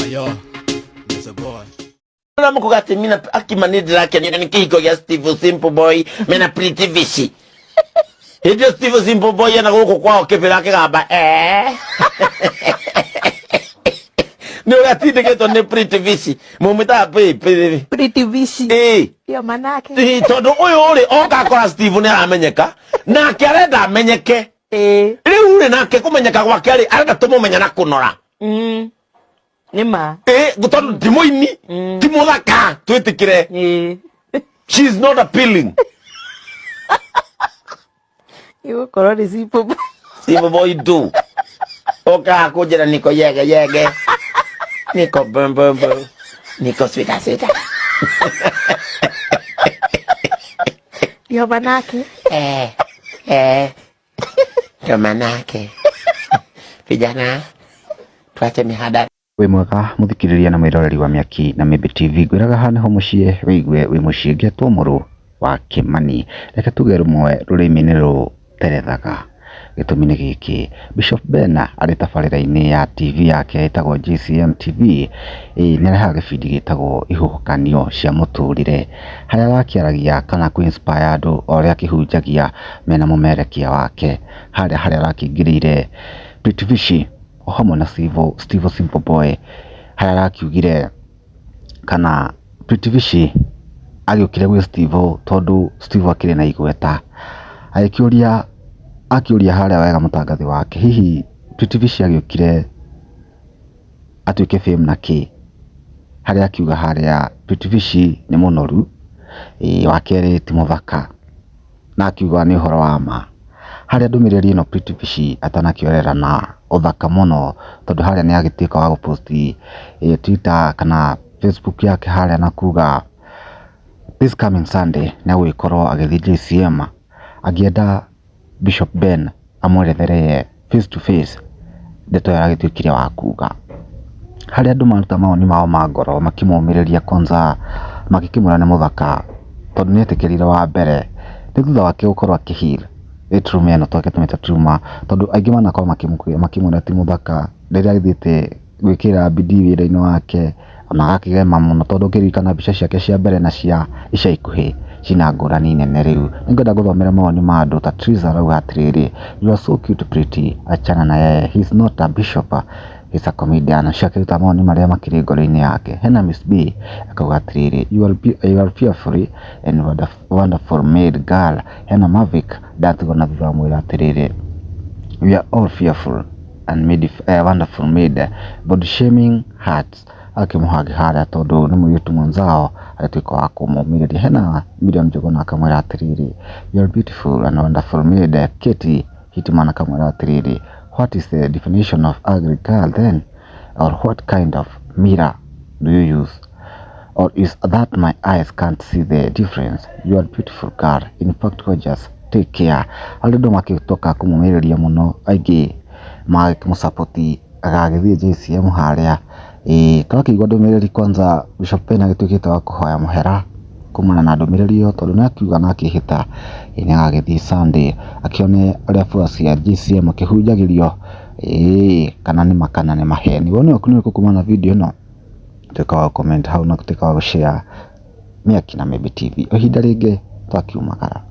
Yo, there's a boy. Na mko gati mina akimanidi lake ni kiko ya Steve Simple Boy mena Pretty Vishi. Hiyo Steve Simple Boy ana huko kwao kevela yake gaba ni gati de ne Pretty Vishi. Mumita Pretty Vishi. Yo manake. Todo oyo oka kwa Steve ne amenyeka. Na kiarenda amenyeke. Riu nake kumenyeka gwake ari arenda tumumenya na kunora. Nima. Gutondo timoini. Timothaka twitikire. She's not appealing. You koroni Simple Boy. Simple Boy do. Oka kujera niko yege. Niko bum. Niko sweet. Yo manake. Yo manake. Vijana tuache mihada. We mwega muthikiriria na mwiroreri wa Miaki na Mĩmbi TV gwiraga hane ho mucie wigue wi mucie ngetwo muru wa Kimani reke tuge rumwe rurimi-ini ruterethaga gitumi-ini giki Bishop Ben ari tabarĩra-inĩ ya TV yake itagwo GCM TV ni arehaga gĩbindi gĩtagwo ihuhũkanio cia mũtũrĩre harĩa arakiaragia kana ku-inspire andũ ũrĩa akĩhunjagia mena mũmerekia wake harĩa arakĩingĩrĩire Pretty Vishi hamwe na Steve Simple Boy harĩa arakiugire kana Pretty Vishi agĩũkire gwĩ Steve tondu Steve akĩrĩ na igweta agĩkĩũria harĩa wega mũtangathi wake hihi Pretty Vishi agĩũkire atuĩke fame na kĩ harĩa akiuga harĩa Pretty Vishi nĩ mũnoru wa kerĩ ti mũthaka na akiuga nĩ ũhoro wa ma harĩa ndũmĩrĩri ĩno Pretty Vishi atanakĩorera na uthaka mũno tondu harĩa nĩ agĩtuĩka wa gũposti Twitter kana Facebook yake harĩa na kuga this coming Sunday nĩ agũgĩkorwo agĩthiĩ GCM agĩenda Bishop Ben amwerethere face to face ndeto yaragĩtuĩkire wa kuga harĩa andũ maruta mawoni mao ma ngoro makĩmũmĩrĩria kwanza magĩkĩmwĩra nĩ mũthaka tondu nĩ etĩkĩrire wa mbere nĩ thutha wake gũkorwo akĩheal Truma ĩno twake tũmĩta Truma tondu aingĩ manakorwo makĩmwĩra ti mũthaka rĩrĩa agĩthiĩte gwĩkĩra bidii wĩra-inĩ wake ona agakĩgema mũno tondu ũkĩririkana mbica ciake cia mbere na cia ica ikuhĩ cina ngũrani nene rĩu nĩngwenda gũthomera mawoni ma andũ ta Triza arauga atĩrĩrĩ you are so cute Pretty achana na yeye he's not a bishop he's a comedian ciakĩruta mawoni marĩa makĩrĩ ngoro-inĩ yake hena Miss B akauga atĩrĩrĩ you are fearful and wonderful made girl hena Mavic ndatigwo na thutha wa mwĩra atĩrĩrĩ we are all fearful and made wonderful made body shaming hearts akĩmũhagi harĩa tondu nĩ mũirĩtu mwenzao agĩtuĩka wa kũmũmĩrĩria hena Miriam Njuguna akamwĩra atĩrĩrĩ you are beautiful and wonderful made Katie Hitman akamwĩra atĩrĩrĩ what is the definition of ugly girl then or what kind of mirror do you use or is that my eyes can't see the difference you are beautiful girl in fact gorgeous take care andũ makĩtoka kũmũmĩrĩria mũno aingĩ magĩkĩmũsapoti agagĩthiĩ GCM harĩa twakĩigua ndũmĩrĩri kwanza Bishop Ben agĩtuĩkĩte wa kũhoya mũhera kumana na ndũmĩrĩri ĩyo tondu nĩ akiuga na akĩhĩta nĩ agagĩthiĩ Sunday akĩone arĩa fuasi ya GCM akĩhunjagĩrio kana nĩ makana nĩ maheni wone ũkũnĩrĩkũ kumana na video ĩno tuĩka wa comment hau na tuĩka wa gũshare Miaki na Mĩmbi TV ihinda rĩngĩ twakiumagara.